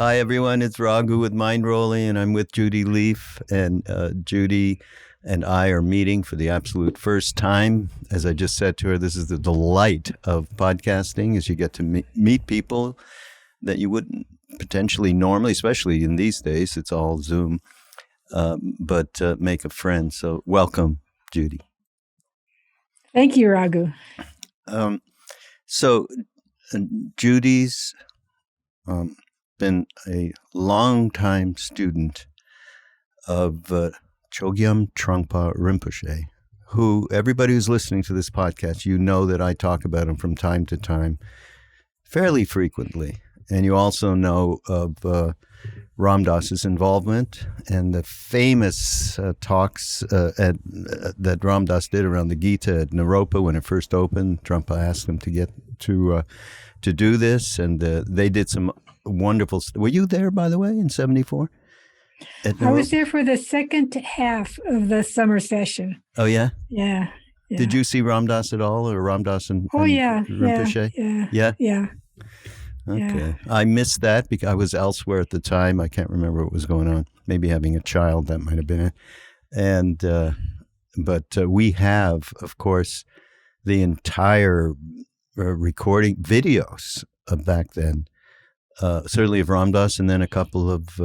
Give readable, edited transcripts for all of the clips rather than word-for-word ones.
Hi, everyone. It's Raghu with Mindrolling, and I'm with Judy Lief. And Judy and I are meeting for the absolute first time. As I just said to her, this is the delight of podcasting, is you get to meet people that you wouldn't potentially normally, especially in these days, it's all Zoom, but make a friend. So welcome, Judy. Thank you, Raghu. So Judy's been a long-time student of Chögyam Trungpa Rinpoche, who everybody who's listening to this podcast, you know that I talk about him from time to time, fairly frequently. And you also know of Ramdas's involvement and the famous talks that Ramdas did around the Gita at Naropa when it first opened. Trungpa asked him to get to do this, and they did some wonderful. Were you there, by the way, in '74? I was there for the second half of the summer session. Oh yeah. Yeah. Did you see Ramdas at all, or Ramdas and Rinpoche? Yeah. Okay. Yeah. I missed that because I was elsewhere at the time. I can't remember what was going on. Maybe having a child, that might have been it. And but we have, of course, the entire recording videos of back then. Certainly of Ramdas, and then a couple of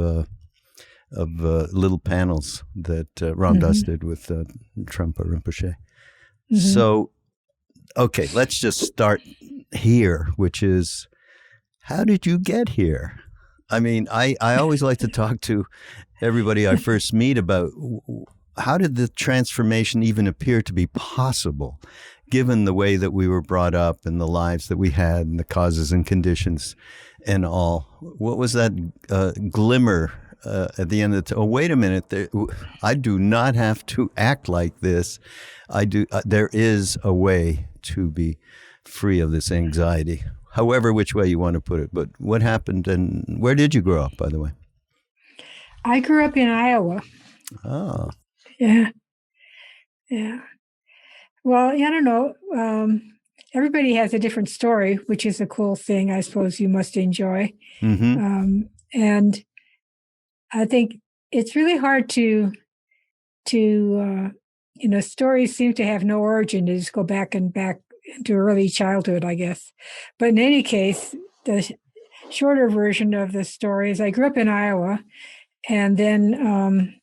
little panels that Ramdas did with Trungpa Rinpoche. Mm-hmm. So, okay, let's just start here, which is, how did you get here? I mean, I always like to talk to everybody I first meet about how did the transformation even appear to be possible, given the way that we were brought up and the lives that we had and the causes and conditions and all. What was that glimmer at the end of oh, wait a minute, I do not have to act like this. There is a way to be free of this anxiety, however which way you want to put it. But what happened, and where did you grow up, by the way? I grew up in Iowa. Oh. Yeah. Well, I don't know. Everybody has a different story, which is a cool thing. I suppose you must enjoy. Mm-hmm. And I think it's really hard to stories seem to have no origin. They just go back into early childhood, I guess. But in any case, the shorter version of the story is I grew up in Iowa, and then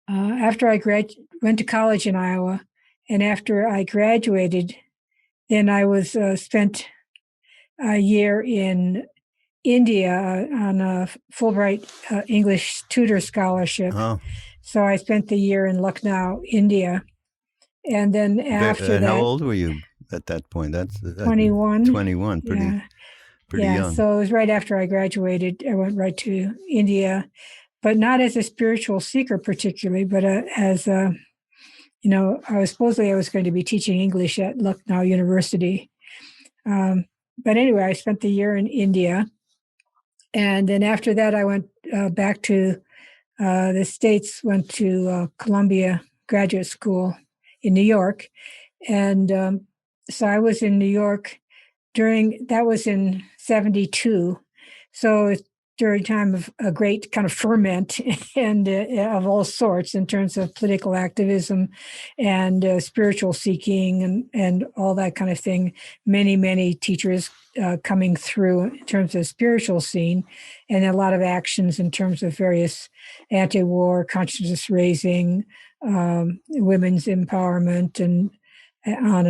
after I went to college in Iowa, and after I graduated, then I was spent a year in India on a Fulbright English tutor scholarship. Oh. So I spent the year in Lucknow, India. And then after that... How old were you at that point? That's 21. 21, pretty young. So it was right after I graduated. I went right to India, but not as a spiritual seeker particularly, but as I was going to be teaching English at Lucknow University. But anyway, I spent the year in India. And then after that, I went back to the States, went to Columbia Graduate School in New York. And so I was in New York that was in 72. So during time of a great kind of ferment and of all sorts in terms of political activism and spiritual seeking and all that kind of thing. Many, many teachers coming through in terms of spiritual scene, and a lot of actions in terms of various anti-war, consciousness raising, women's empowerment, and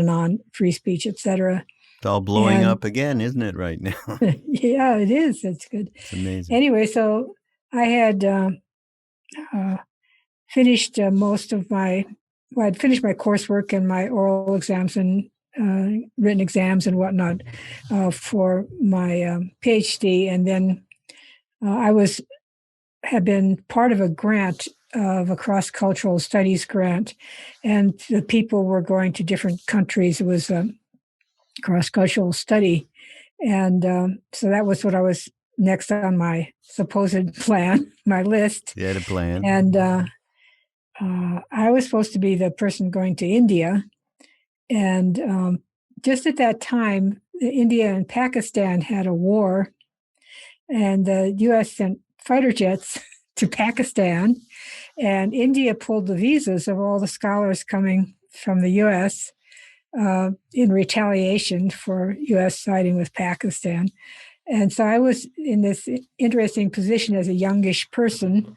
on, free speech, etc. It's all blowing up again, isn't it, right now? Yeah, it is. It's good. It's amazing. Anyway, so I had finished I'd finished my coursework and my oral exams and written exams and whatnot for my PhD. And then I had been part of a grant, of a cross-cultural studies grant, and the people were going to different countries. It was cross-cultural study. And so that was what I was next on my supposed plan, my list. You had a plan. And I was supposed to be the person going to India. And just at that time, India and Pakistan had a war. And the U.S. sent fighter jets to Pakistan, and India pulled the visas of all the scholars coming from the U.S. In retaliation for U.S. siding with Pakistan. And so I was in this interesting position as a youngish person.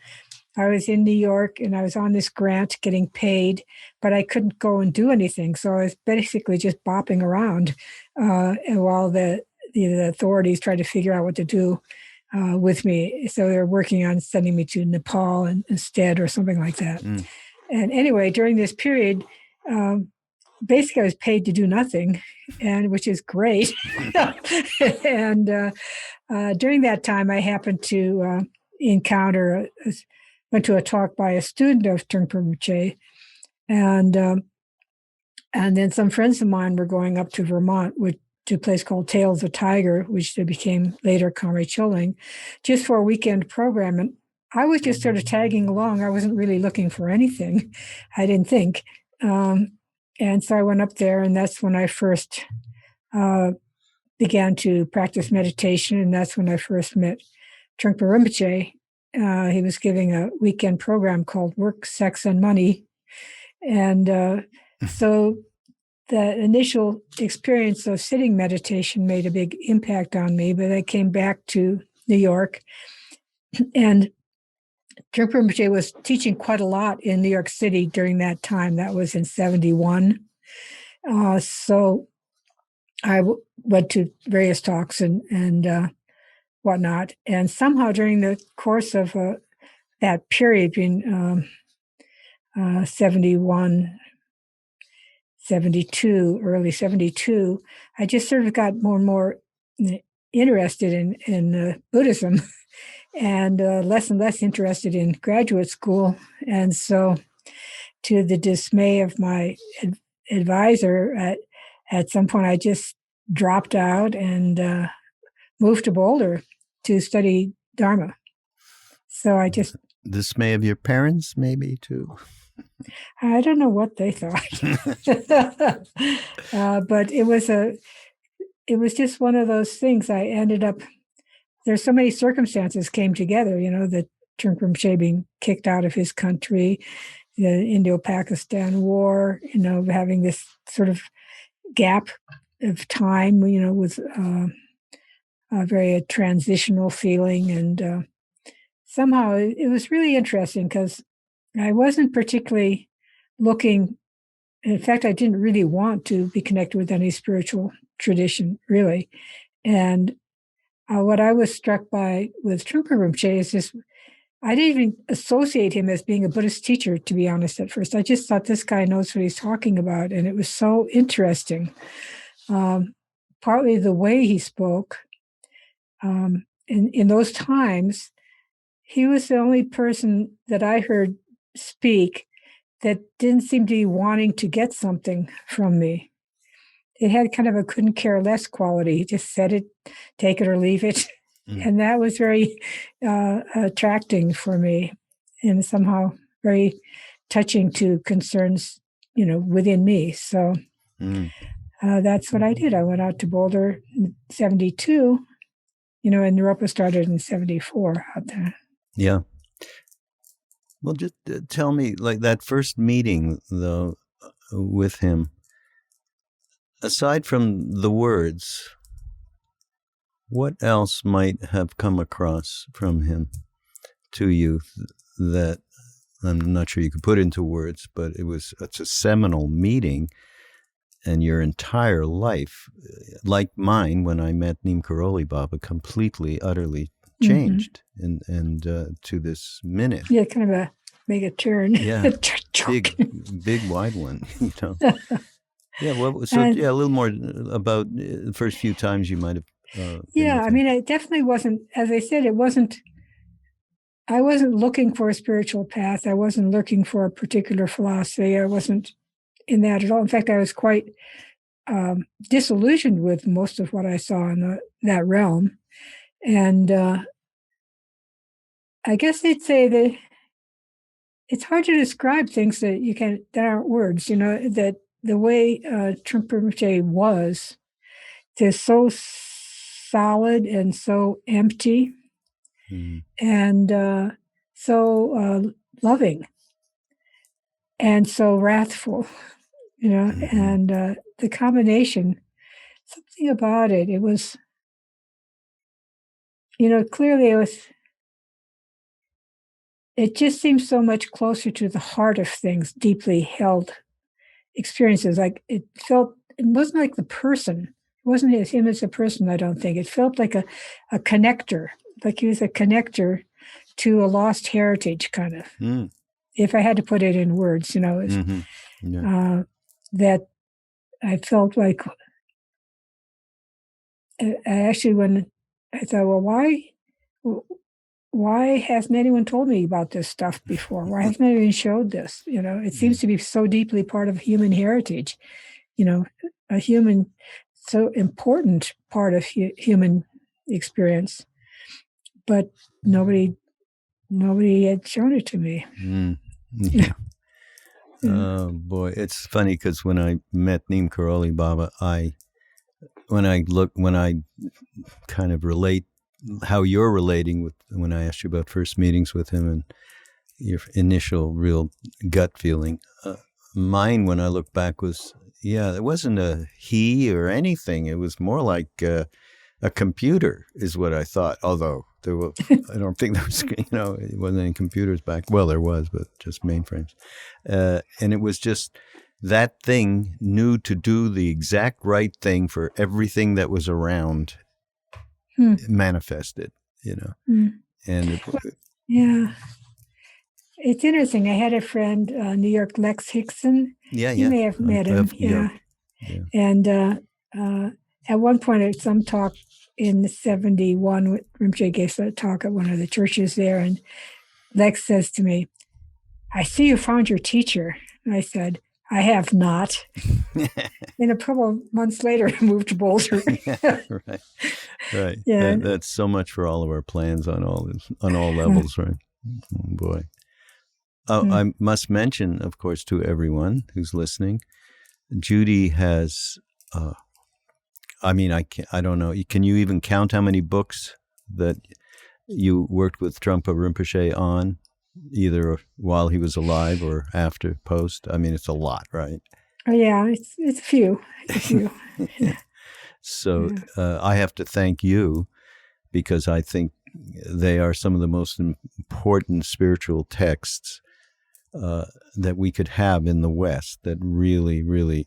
I was in New York and I was on this grant getting paid, but I couldn't go and do anything. So I was basically just bopping around and while the authorities tried to figure out what to do with me. So they were working on sending me to Nepal instead or something like that. Mm. And anyway, during this period, basically I was paid to do nothing, and which is great. And during that time, I happened to went to a talk by a student of Trungpa Rinpoche, and then some friends of mine were going up to Vermont, to a place called Tail of the Tiger, which became later Kamre Choling, just for a weekend program. And I was just sort of tagging along. I wasn't really looking for anything, I didn't think. And so I went up there, and that's when I first began to practice meditation, and that's when I first met Trungpa Rinpoche. He was giving a weekend program called Work, Sex, and Money. And so the initial experience of sitting meditation made a big impact on me, but I came back to New York, and Trungpa Rinpoche was teaching quite a lot in New York City during that time. That was in 71. So I went to various talks and whatnot. And somehow during the course of that period between 71, 72, early 72, I just sort of got more and more interested in Buddhism and less interested in graduate school. And so, to the dismay of my advisor, at some point I just dropped out and moved to Boulder to study Dharma. So I just... Dismay of your parents, maybe, too? I don't know what they thought. But it was just one of those things. I ended up... There's so many circumstances came together, the Trungpa Rinpoche being kicked out of his country, the Indo-Pakistan War, having this sort of gap of time, with a very transitional feeling. And somehow it was really interesting because I wasn't particularly looking. In fact, I didn't really want to be connected with any spiritual tradition, really. And what I was struck by with Trungpa Rinpoche is just, I didn't even associate him as being a Buddhist teacher, to be honest, at first. I just thought this guy knows what he's talking about. And it was so interesting. Partly the way he spoke. In those times, he was the only person that I heard speak that didn't seem to be wanting to get something from me. It had kind of a couldn't care less quality. He just said it, take it or leave it. Mm. And that was very attracting for me and somehow very touching to concerns, within me. So that's what I did. I went out to Boulder in 72, and Naropa started in 74 out there. Yeah. Well, just tell me, like that first meeting, though, with him, aside from the words, what else might have come across from him to you that I'm not sure you could put into words, but it's a seminal meeting, and your entire life, like mine when I met Neem Karoli Baba, completely, utterly changed, and to this minute. Yeah, kind of a mega turn. Yeah, big wide one, Yeah, well, so a little more about the first few times you might have. I mean, it definitely wasn't, as I said, I wasn't looking for a spiritual path. I wasn't looking for a particular philosophy. I wasn't in that at all. In fact, I was quite disillusioned with most of what I saw in that realm. And I guess they'd say that it's hard to describe things that aren't words, that the way Trungpa Rinpoche was, they're so solid and so empty and so loving, and so wrathful, and the combination, something about it, it was, clearly it just seems so much closer to the heart of things, deeply held experiences. Like it wasn't like the person. It wasn't him as a person, I don't think. It felt like a connector, like he was a connector to a lost heritage, kind of. If I had to put it in words, that I felt like, when I thought, well, why hasn't anyone told me about this stuff before? Why hasn't anyone showed this? It seems to be so deeply part of human heritage, a human, so important part of human experience, but nobody had shown it to me. Yeah. Oh boy, it's funny because when I met Neem Karoli Baba, when I kind of relate how you're relating with when I asked you about first meetings with him and your initial real gut feeling, mine when I look back was, it wasn't a he or anything. It was more like a computer is what I thought. Although I don't think there was, it wasn't any computers back. Well, there was, but just mainframes. And it was just that thing knew to do the exact right thing for everything that was around. Manifested, and it's interesting. I had a friend, New York, Lex Hickson. You may have met him. And at one point at some talk in 1971, Rinpoche gave a talk at one of the churches there, and Lex says to me, "I see you found your teacher." And I said, "I have not." And a couple of months later, I moved to Boulder. Right. Yeah. That's so much for all of our plans on all levels, right? Oh, boy. I must mention, of course, to everyone who's listening, Judy has. I don't know. Can you even count how many books that you worked with Trungpa Rinpoche on? Either while he was alive or after, post? It's a lot, right? Oh, yeah, it's a few. So I have to thank you because I think they are some of the most important spiritual texts that we could have in the West that really, really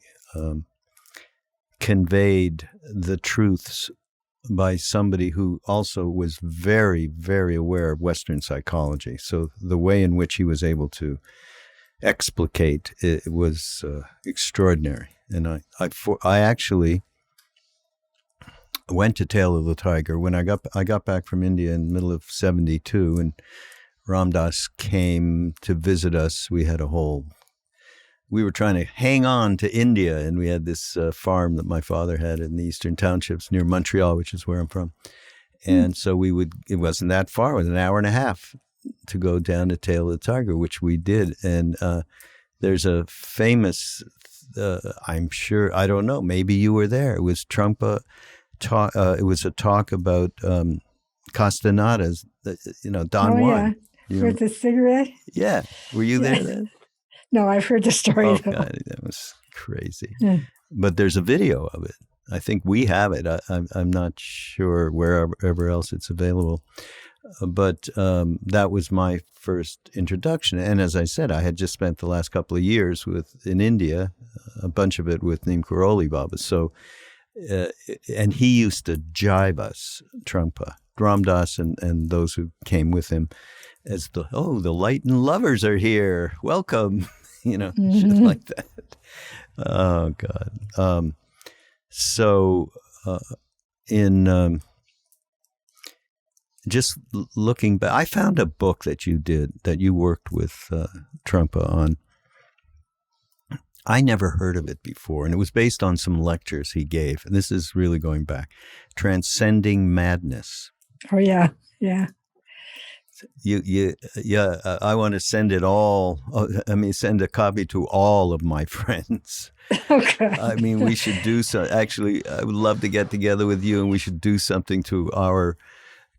conveyed the truths by somebody who also was very, very aware of Western psychology. So the way in which he was able to explicate it was extraordinary. And I actually went to Tail of the Tiger when I got back from India in the middle of 1972, and Ram Dass came to visit us. We were trying to hang on to India, and we had this farm that my father had in the Eastern Townships near Montreal, which is where I'm from. And so it wasn't that far, it was an hour and a half to go down to Tail of the Tiger, which we did. And there's a famous, I'm sure, I don't know, maybe you were there. It was Trungpa talk. It was a talk about Castaneda's, Don Juan. Yeah, with the cigarette. Yeah, were you there then? No, I've heard the story. Oh, God, that was crazy. Yeah. But there's a video of it. I think we have it. I'm not sure wherever else it's available. But that was my first introduction. And as I said, I had just spent the last couple of years in India, a bunch of it with Neem Karoli Baba. So, and he used to jibe us, Trungpa, Ram Dass and those who came with him, as the lightened lovers are here. Welcome, shit like that. Oh, God. So in just looking back, I found a book that you worked with Trungpa on. I never heard of it before, and it was based on some lectures he gave. And this is really going back. Transcending Madness. Oh, yeah. Yeah. I want to send it all. Send a copy to all of my friends. Okay. We should do so. Actually, I would love to get together with you, and we should do something to our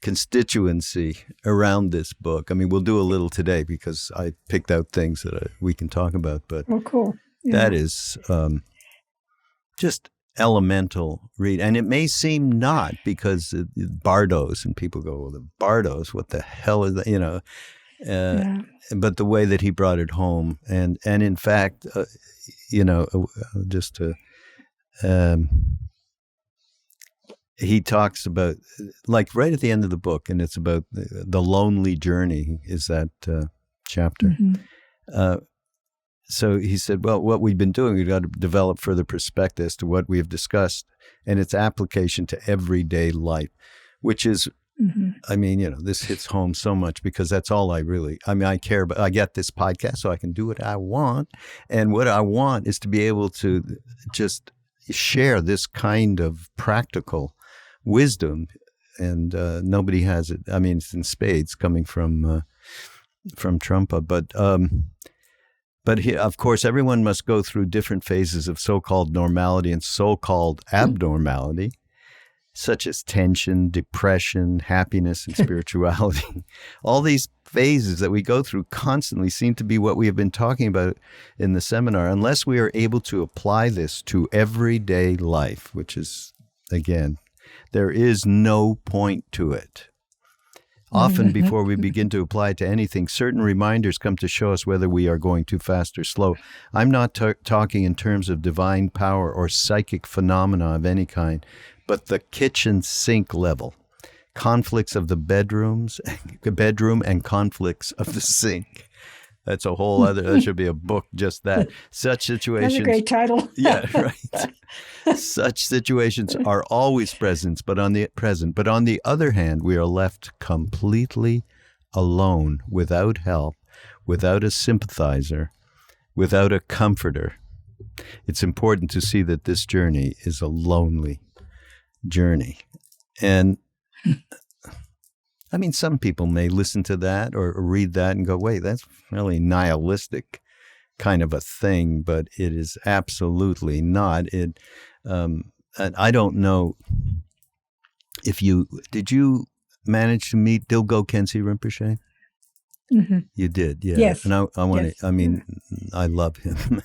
constituency around this book. I mean, we'll do a little today because I picked out things that we can talk about, but cool. Yeah. that is just elemental read. And it may seem not, because Bardos, and people go, well, the Bardos, what the hell is that? You know, but the way that he brought it home, and in fact, you know, just to, he talks about, like right at the end of the book, and it's about the lonely journey is that chapter. So he said, well, what we've been doing, we've got to develop further perspective as to what we have discussed and its application to everyday life, which is, I mean, you know, this hits home so much because that's all I care about. I get this podcast so I can do what I want. And what I want is to be able to just share this kind of practical wisdom. And nobody has it. I mean, it's in spades coming from Trungpa, but he, of course, everyone must go through different phases of so-called normality and so-called abnormality, such as tension, depression, happiness, and spirituality. All these phases that we go through constantly seem to be what we have been talking about in the seminar, unless we are able to apply this to everyday life, which is, again, there is no point to it. Often before we begin to apply it to anything, certain reminders come to show us whether we are going too fast or slow. I'm not talking in terms of divine power or psychic phenomena of any kind, but the kitchen sink level. Conflicts of the bedroom and conflicts of the sink. That's a whole other, that should be a book, just that. Such situations. That's a great title. Yeah, right. Such situations are always present, but on the other hand, we are left completely alone, without help, without a sympathizer, without a comforter. It's important to see that this journey is a lonely journey. And I mean, some people may listen to that or read that and go, wait, that's really nihilistic kind of a thing, but it is absolutely not. And I don't know if did you manage to meet Dilgo Khyentse Rinpoche? You did, yeah. Yes. And I want yes. to, I mean, I love him.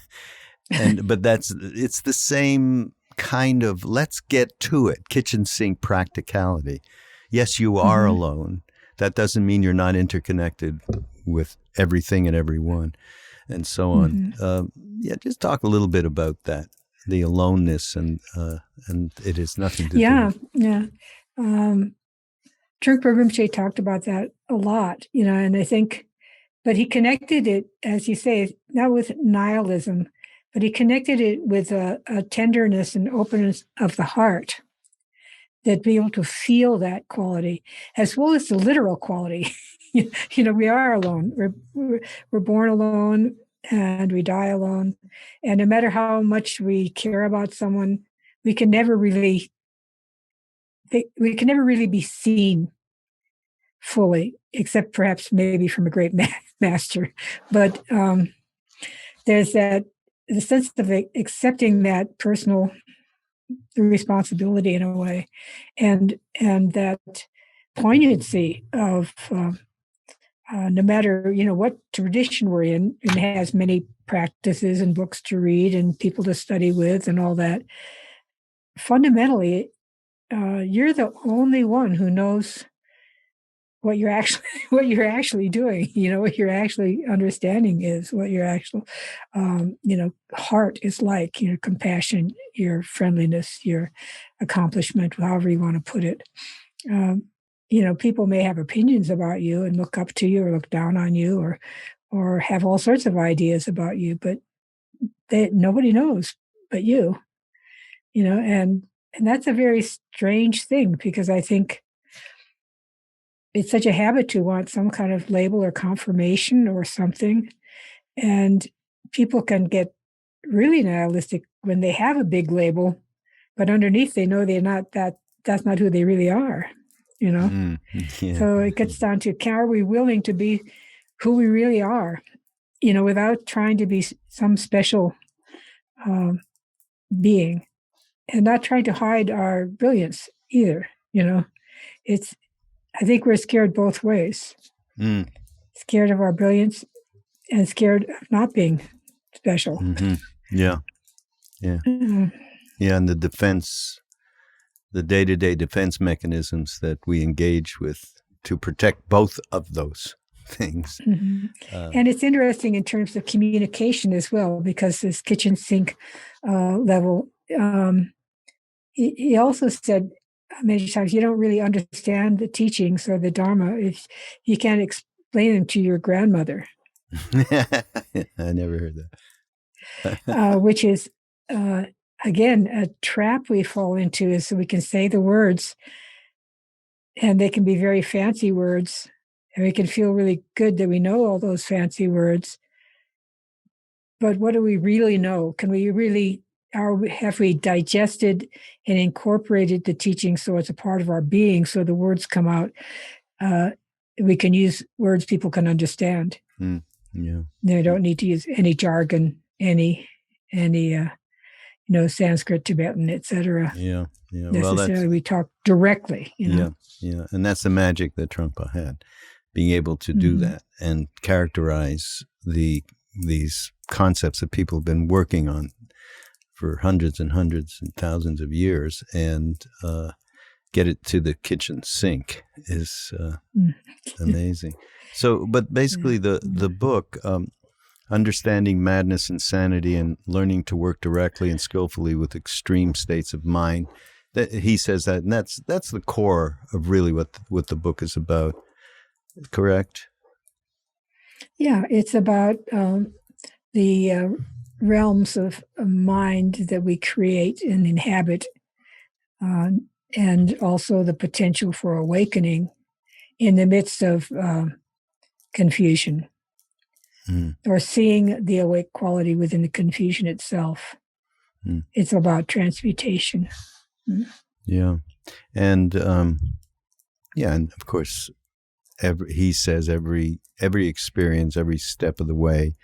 But it's the same kind of, let's get to it, kitchen sink practicality. Yes, you are alone. That doesn't mean you're not interconnected with everything and everyone, and so on. Just talk a little bit about that, the aloneness, and it has nothing to do. Yeah. Trungpa Rinpoche talked about that a lot, you know, and I think, but he connected it, as you say, not with nihilism, but he connected it with a tenderness and openness of the heart. That be able to feel that quality, as well as the literal quality. You know, we are alone. We're born alone, and we die alone. And no matter how much we care about someone, we can never really be seen fully, except perhaps maybe from a great master. But there's the sense of accepting that personal responsibility in a way, and that poignancy of no matter, you know, what tradition we're in, and has many practices and books to read and people to study with and all that. Fundamentally, you're the only one who knows what you're actually doing, you know, what your actually understanding is, what your actual, heart is like, you know, compassion, your friendliness, your accomplishment, however you want to put it. People may have opinions about you and look up to you or look down on you or have all sorts of ideas about you, but nobody knows but you, you know, and that's a very strange thing, because I think it's such a habit to want some kind of label or confirmation or something. And people can get really nihilistic when they have a big label, but underneath they know that's not who they really are, you know? Yeah. So it gets down to, are we willing to be who we really are, you know, without trying to be some special being, and not trying to hide our brilliance either, you know? I think we're scared both ways. Scared of our brilliance and scared of not being special. Mm-hmm. Yeah. Yeah. Yeah. And the day-to-day defense mechanisms that we engage with to protect both of those things. And it's interesting in terms of communication as well, because this kitchen sink level, he also said many times, you don't really understand the teachings or the Dharma if you can't explain them to your grandmother. I never heard that. Which is, again, a trap we fall into, is so we can say the words, and they can be very fancy words, and we can feel really good that we know all those fancy words. But what do we really know? Can we really, have we digested and incorporated the teaching so it's a part of our being, so the words come out? We can use words people can understand. Yeah. They don't need to use any jargon, any Sanskrit, Tibetan, etc. Yeah. Necessarily, we talk directly. Yeah. And that's the magic that Trungpa had, being able to do that and characterize these concepts that people have been working on for hundreds and thousands of years, and get it to the kitchen sink is amazing. So, but basically the book, Understanding Madness, Insanity, and Learning to Work Directly and Skillfully with Extreme States of Mind, that he says that, and that's the core of really what the book is about. Correct? Yeah, it's about the realms of mind that we create and inhabit, and also the potential for awakening in the midst of confusion, or seeing the awake quality within the confusion itself. It's about transmutation. Yeah, and and of course, he says every experience, every step of the way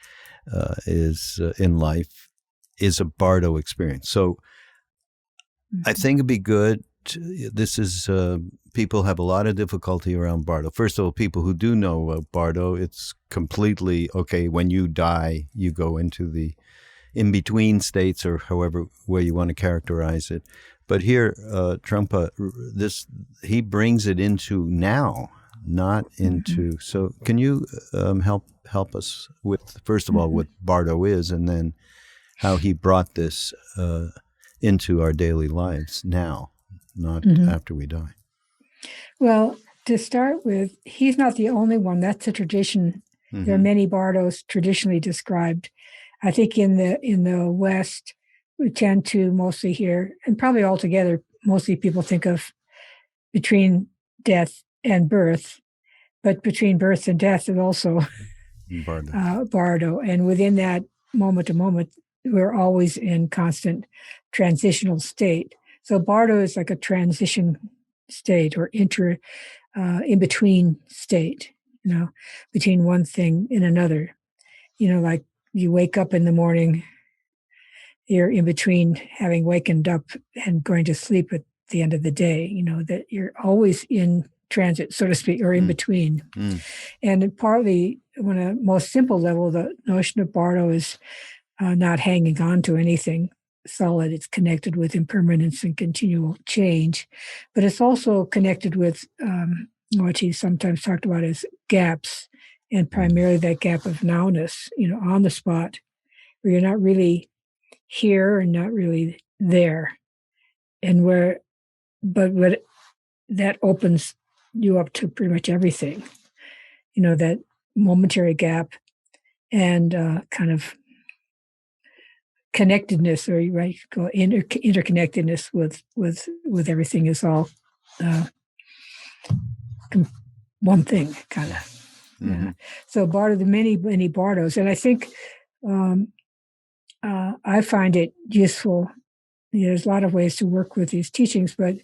is in life is a Bardo experience. So I think it'd be good. This is people have a lot of difficulty around Bardo. First of all, people who do know Bardo, it's completely okay. When you die, you go into the in-between states, or however way you want to characterize it. But here, Trungpa, he brings it into now, not into. So, can you help us with, first of all, what Bardo is, and then how he brought this into our daily lives now, not after we die? Well, to start with, he's not the only one. That's a tradition. There are many Bardos traditionally described. I think in the West, we tend to mostly hear, and probably altogether, mostly people think of between death and birth, but between birth and death is also Bardo. And within that moment to moment, we're always in constant transitional state. So Bardo is like a transition state, or in between state, between one thing and another. Like you wake up in the morning, you're in between having wakened up and going to sleep at the end of the day, that you're always in transit, so to speak, or in between. And partly, on a most simple level, the notion of Bardo is not hanging on to anything solid. It's connected with impermanence and continual change, but it's also connected with what he sometimes talked about as gaps, and primarily that gap of nowness, on the spot, where you're not really here and not really there, and what that opens you up to pretty much everything, that momentary gap and kind of connectedness, or interconnectedness with everything is all one thing, kind of. So Bardo, the many Bardos, and I think I find it useful. There's a lot of ways to work with these teachings, but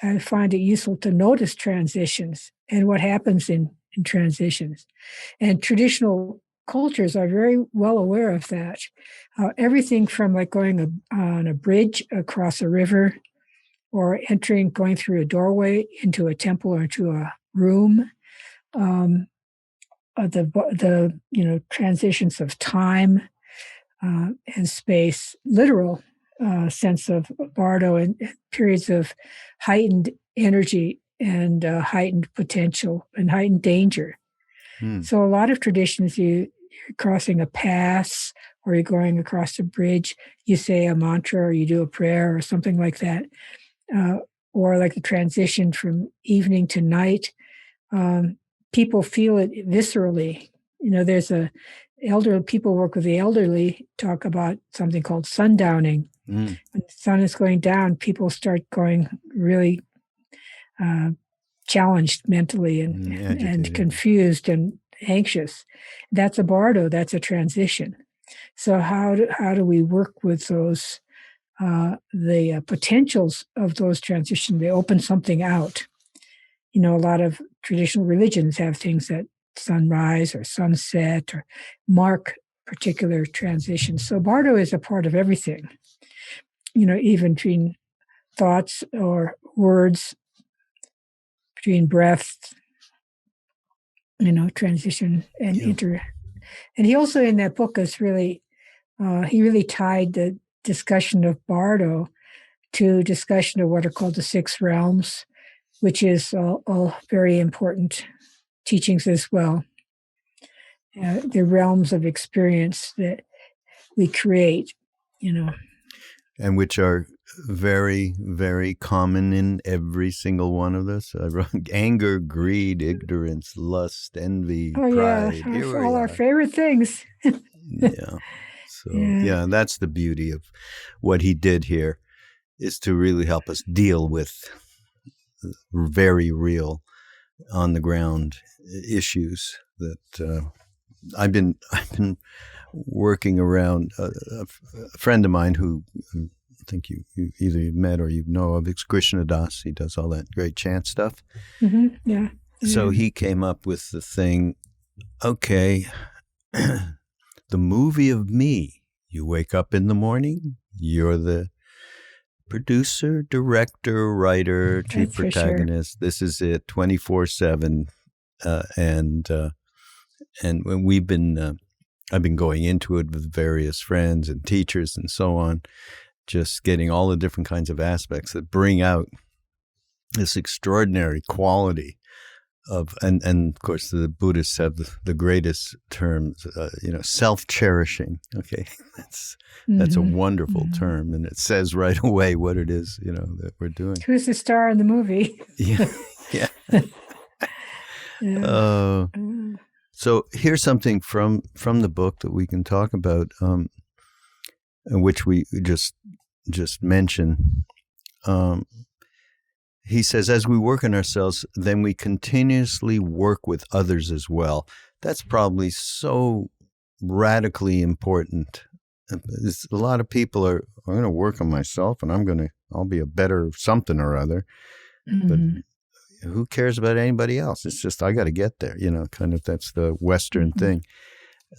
I find it useful to notice transitions and what happens in transitions. And traditional cultures are very well aware of that. Everything from like going on a bridge across a river, or going through a doorway into a temple or into a room, the transitions of time and space, literal sense of Bardo, and periods of heightened energy and heightened potential and heightened danger. So a lot of traditions, you're crossing a pass or you're going across a bridge, you say a mantra or you do a prayer or something like that, or like the transition from evening to night. People feel it viscerally. There's people work with the elderly, talk about something called sundowning. When the sun is going down, people start going really challenged mentally and confused and anxious. That's a Bardo. That's a transition. So how do we work with those the potentials of those transitions? They open something out. A lot of traditional religions have things that sunrise or sunset or mark particular transitions. So Bardo is a part of everything. Even between thoughts or words, between breaths, transition and And he also in that book is really, he really tied the discussion of Bardo to discussion of what are called the 6 realms, which is all very important teachings as well. The realms of experience that we create, And which are very, very common in every single one of us. I wrote anger, greed, ignorance, lust, envy, pride. All our favorite things. Yeah. So, that's the beauty of what he did here, is to really help us deal with very real, on the ground issues that I've been working around. A friend of mine who I think you either met or you know of, is Krishna Das. He does all that great chant stuff. Mm-hmm. Yeah. So he came up with the thing, okay, the movie of me. You wake up in the morning, you're the producer, director, writer, chief protagonist. Sure. This is it, 24/7. And when we've been, I've been going into it with various friends and teachers and so on, just getting all the different kinds of aspects that bring out this extraordinary quality of, and of course the Buddhists have the greatest terms, self-cherishing. Okay, that's a wonderful term, and it says right away what it is, that we're doing. Who's the star in the movie? Yeah. So here's something from the book that we can talk about, which we just mentioned. He says, as we work on ourselves, then we continuously work with others as well. That's probably so radically important. A lot of people I'm going to work on myself and I'll be a better something or other. Mm-hmm. But who cares about anybody else? It's just, I got to get there, kind of, that's the Western thing.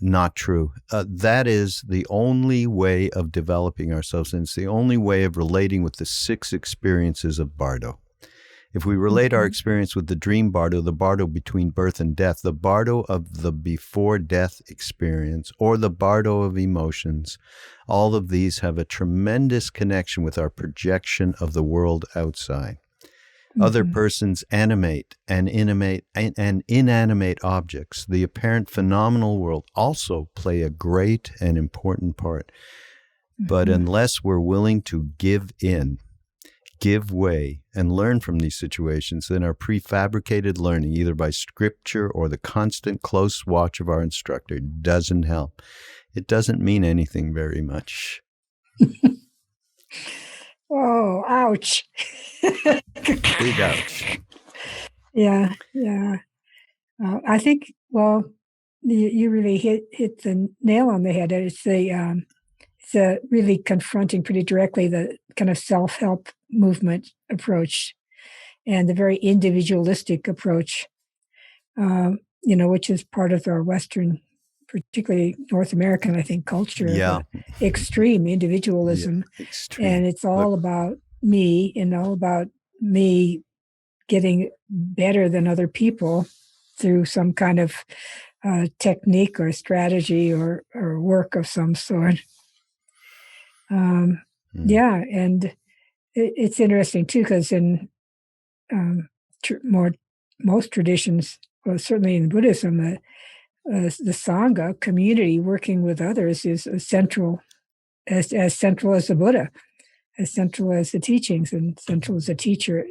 Not true. That is the only way of developing ourselves, and it's the only way of relating with the 6 experiences of Bardo. If we relate our experience with the dream Bardo, the Bardo between birth and death, the Bardo of the before-death experience, or the Bardo of emotions, all of these have a tremendous connection with our projection of the world outside. Other persons animate and inanimate objects. The apparent phenomenal world also play a great and important part. But unless we're willing to give in, give way, and learn from these situations, then our prefabricated learning, either by scripture or the constant close watch of our instructor, doesn't help. It doesn't mean anything very much. Oh, ouch. Big ouch. Yeah. I think, you really hit the nail on the head. It's really confronting pretty directly the kind of self-help movement approach and the very individualistic approach, which is part of our Western, particularly North American, I think, culture. Yeah. Extreme individualism. Yeah, extreme. And it's all about me and all about me getting better than other people through some kind of technique or strategy or work of some sort. Yeah, and it's interesting too, because in most traditions, well, certainly in Buddhism, the Sangha community working with others is central, as central as the Buddha, as central as the teachings, and central as the teacher.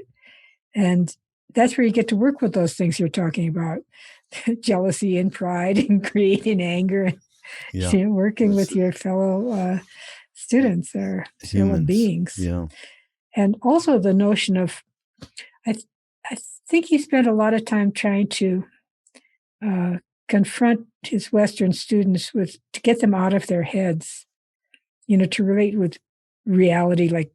And that's where you get to work with those things you're talking about: jealousy and pride and greed and anger. Yeah. Working with your fellow students or fellow beings. Yeah. And also the notion of, I think he spent a lot of time trying to confront his Western students to get them out of their heads, to relate with reality, like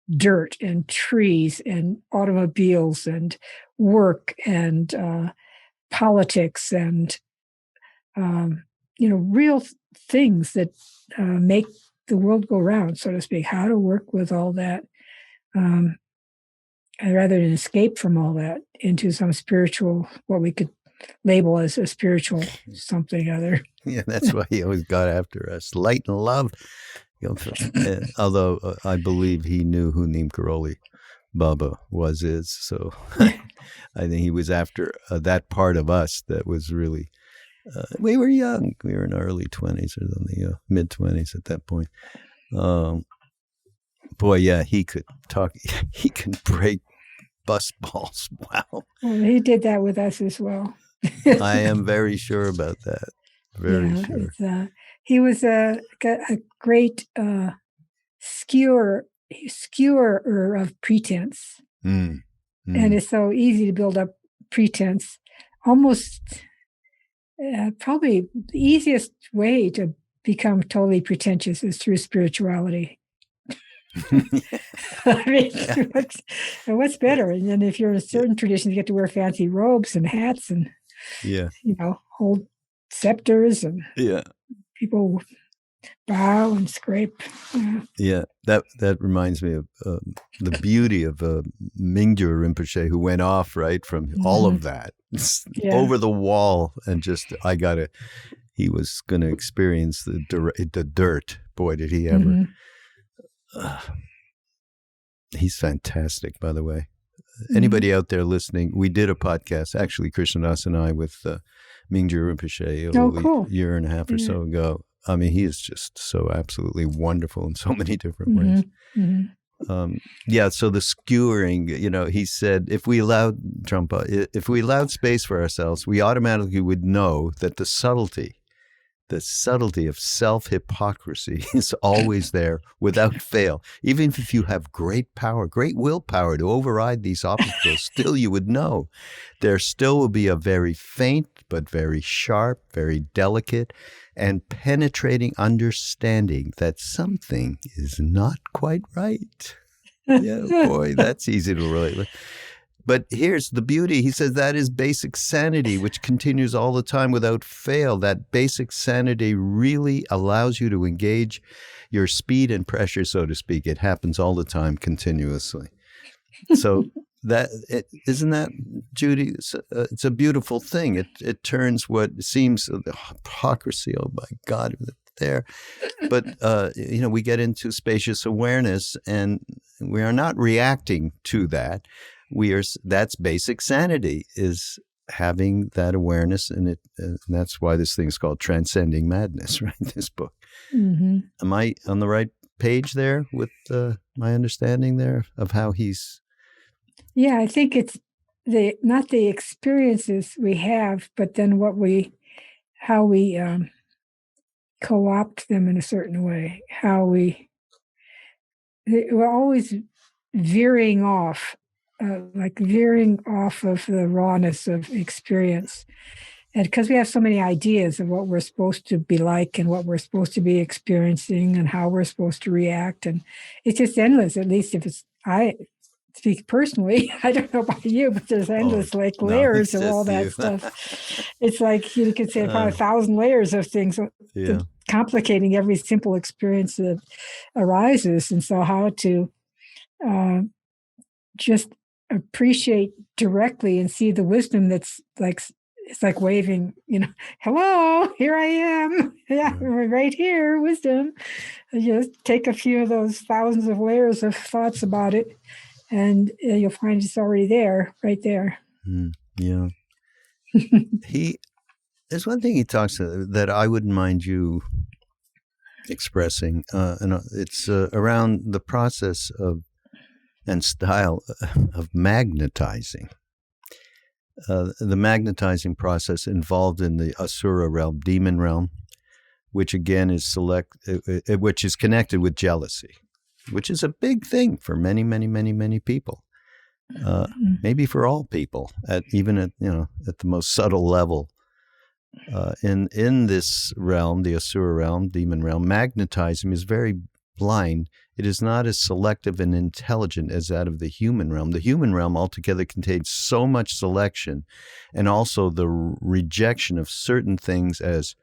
dirt and trees and automobiles and work and politics and, real things that make the world go round, so to speak. How to work with all that, rather than escape from all that into some spiritual, what we could label as a spiritual something other. Yeah, that's why he always got after us. Light and love. Although I believe he knew who Neem Karoli Baba is. So I think he was after that part of us that was really, we were young. We were in our early 20s or something, mid-20s at that point. Boy, yeah, he could talk. He can break bus balls. Wow. Well, he did that with us as well. I am very sure about that. Very sure. He was a great skewer of pretense. And it's so easy to build up pretense. Almost probably the easiest way to become totally pretentious is through spirituality. I mean, what's better? And then if you're in a certain tradition, you get to wear fancy robes and hats and, hold scepters and people bow and scrape. Yeah, that reminds me of the beauty of Mingyur Rinpoche, who went off, right, from all of that, over the wall, and just, he was going to experience the dirt. Boy, did he ever. He's fantastic, by the way. Anybody out there listening, we did a podcast, actually, Krishnadas and I, with Mingyur Rinpoche a year and a half or so ago. I mean, he is just so absolutely wonderful in so many different ways. So the skewering, he said, if we allowed space for ourselves, we automatically would know that the subtlety of self-hypocrisy is always there without fail. Even if you have great power, great willpower to override these obstacles, still you would know. There still will be a very faint, but very sharp, very delicate, and penetrating understanding that something is not quite right. Yeah, boy, that's easy to relate with. But here's the beauty. He says that is basic sanity, which continues all the time without fail. That basic sanity really allows you to engage your speed and pressure, so to speak. It happens all the time, continuously. So isn't that, Judy? It's a beautiful thing. It turns what seems the hypocrisy. Oh my God, there. But we get into spacious awareness, and we are not reacting to that. That's basic sanity, is having that awareness, and that's why this thing is called Transcending Madness, right? This book. Am I on the right page there with my understanding there of how he's? Yeah, I think it's not the experiences we have, but then how we co-opt them in a certain way. We're always veering off. Veering off of the rawness of experience. And because we have so many ideas of what we're supposed to be like and what we're supposed to be experiencing and how we're supposed to react. And it's just endless, at least if I speak personally. I don't know about you, but there's endless layers of all that stuff. It's like you could say probably 1,000 layers of things, complicating every simple experience that arises. And so how to just appreciate directly and see the wisdom that's like, it's like waving, hello, here I am. Yeah, right here, wisdom. Just take a few of those thousands of layers of thoughts about it, and you'll find it's already there, right there. Yeah. There's one thing he talks that I wouldn't mind you expressing, and it's around the process of and style of magnetizing. The magnetizing process involved in the Asura realm, demon realm, which again is which is connected with jealousy, which is a big thing for many, many, many, many people. Maybe for all people, even at the most subtle level. In this realm, the Asura realm, demon realm, magnetizing is very blind. It is not as selective and intelligent as that of the human realm. The human realm altogether contains so much selection, and also the rejection of certain things as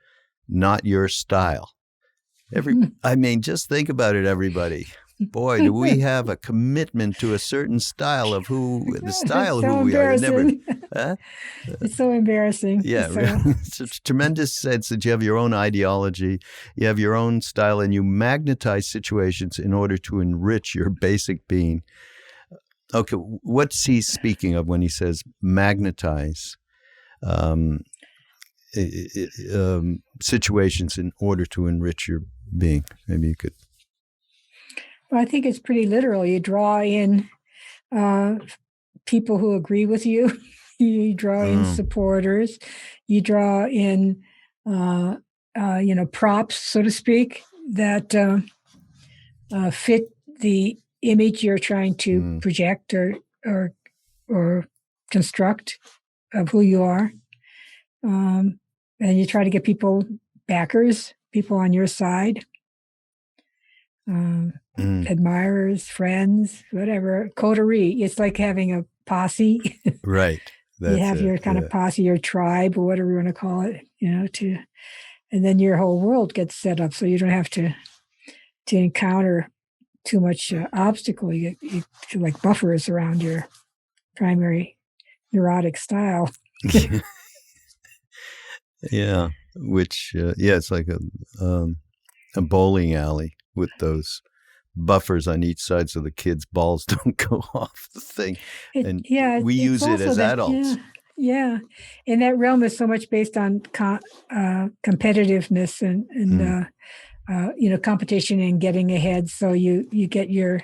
not your style. Just think about it, everybody. Boy, do we have a commitment to a certain style of who we are. It's so embarrassing. Yeah, it's a tremendous sense that you have your own ideology, you have your own style, and you magnetize situations in order to enrich your basic being. Okay, what's he speaking of when he says magnetize situations in order to enrich your being? Maybe you could. Well, I think it's pretty literal. You draw in people who agree with you. You draw in supporters. You draw in, props, so to speak, that fit the image you're trying to project or construct of who you are. And you try to get backers, people on your side. Admirers, friends, whatever, coterie. It's like having a posse. Right. You have your kind of posse, your tribe, or whatever you want to call it, and then your whole world gets set up so you don't have to encounter too much obstacle. You feel like buffers around your primary neurotic style. Yeah. Which, it's like a bowling alley with those buffers on each side so the kids' balls don't go off the thing. We use it as adults. Yeah. And that realm is so much based on competitiveness and competition and getting ahead. So you get your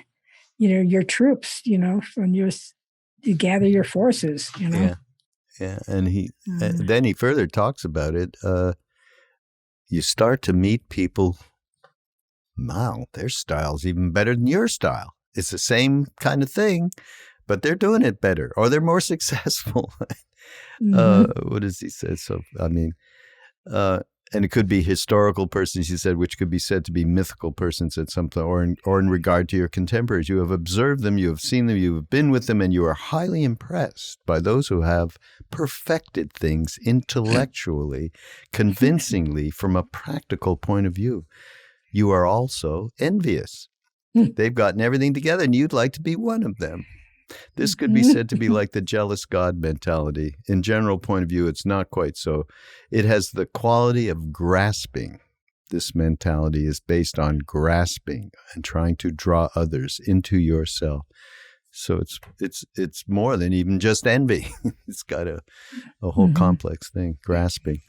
troops, from you gather your forces, Yeah. And then he further talks about it. You start to meet people. Wow, their style's even better than your style. It's the same kind of thing, but they're doing it better, or they're more successful. What does he say? So, and it could be historical persons, he said, which could be said to be mythical persons at some point, or in regard to your contemporaries. You have observed them, you have seen them, you have been with them, and you are highly impressed by those who have perfected things intellectually, convincingly, from a practical point of view. You are also envious. They've gotten everything together, and you'd like to be one of them. This could be said to be like the jealous God mentality. In general point of view, it's not quite so. It has the quality of grasping. This mentality is based on grasping and trying to draw others into yourself. So it's more than even just envy. It's got a whole complex thing, grasping.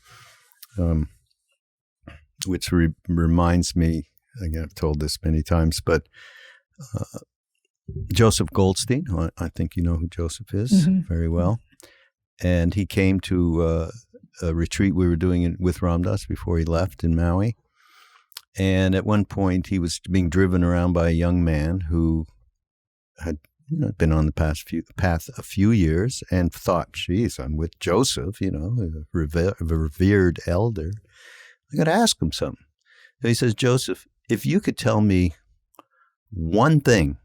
Which reminds me, again, I've told this many times, but Joseph Goldstein, I think you know who Joseph is very well. And he came to a retreat we were doing with Ram Dass before he left in Maui. And at one point, he was being driven around by a young man who had been on the path a few years and thought, geez, I'm with Joseph, a revered elder. I got to ask him something. So he says, Joseph, if you could tell me one thing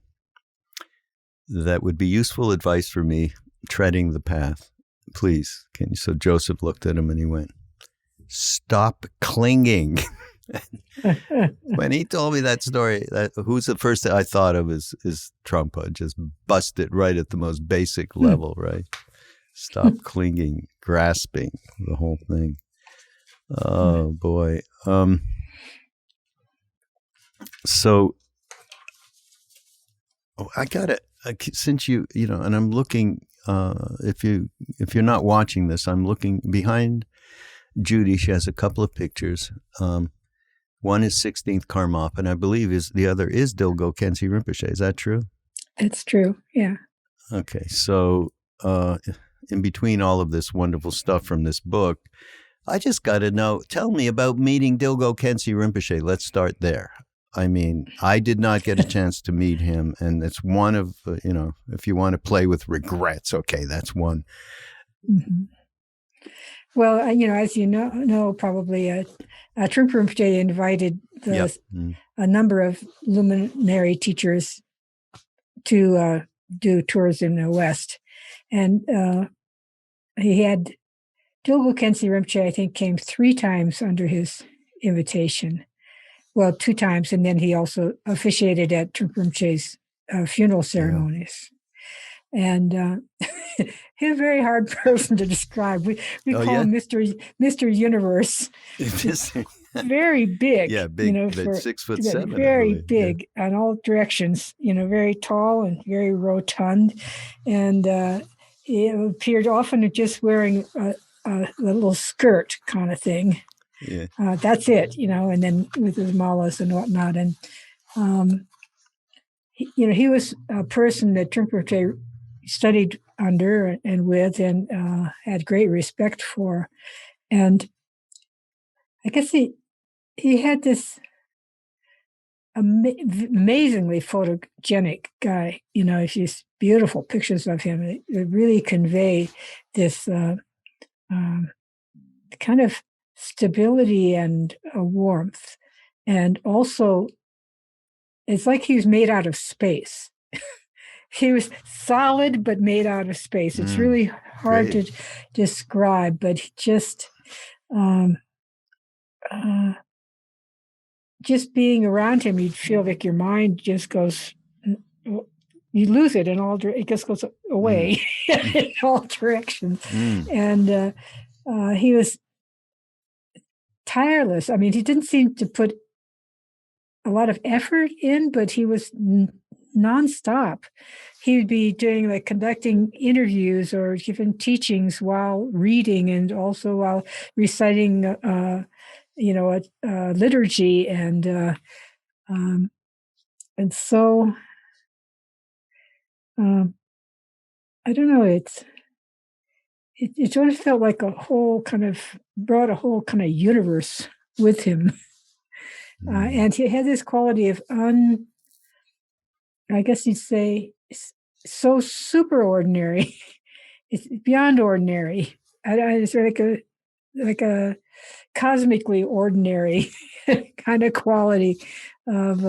that would be useful advice for me treading the path, please, can you? So Joseph looked at him and he went, stop clinging. When he told me that story, who's the first thing I thought of is Trungpa. Just bust it right at the most basic level, right? Stop clinging, grasping, the whole thing. Oh, boy. So I got it. Since you know, and I'm looking, if you're not watching this, I'm looking behind Judy. She has a couple of pictures. One is 16th Karmapa, and I believe the other is Dilgo Khyentse Rinpoche. Is that true? It's true, yeah. Okay, so in between all of this wonderful stuff from this book, I just got to know, tell me about meeting Dilgo Khyentse Rinpoche. Let's start there. I mean, I did not get a chance to meet him, and it's one of, if you want to play with regrets, okay, that's one. Mm-hmm. Well, as you know, probably Trungpa Rinpoche invited a number of luminary teachers to do tours in the West. And he had Dilgo Khyentse Rinpoche, I think, came 3 times under his invitation. Well, 2 times, and then he also officiated at Trungpa Rinpoche's funeral ceremonies. And he's a very hard person to describe. We call him Mr. Universe. Very big. Yeah, big. 6'7". Very big on all directions. Very tall and very rotund, and he appeared often just wearing a little skirt kind of thing. Yeah, that's it. And then with his malas and whatnot, and he was a person that Trungpa Rinpoche studied under and with, and had great respect for. And I guess he had this amazingly photogenic guy. It's just beautiful pictures of him. It really convey this kind of stability and warmth. And also, it's like he was made out of space. He was solid, but made out of space. It's really hard to describe, but just being around him, you'd feel like your mind just goes, you lose it it just goes away in all directions. And he was tireless. I mean, he didn't seem to put a lot of effort in, but he was nonstop. He would be doing conducting interviews or giving teachings while reading, and also while reciting, a liturgy, and so I don't know. It sort of felt like brought a whole kind of universe with him, and he had this quality of I guess you'd say, so super ordinary. It's beyond ordinary. It's like a cosmically ordinary kind of quality of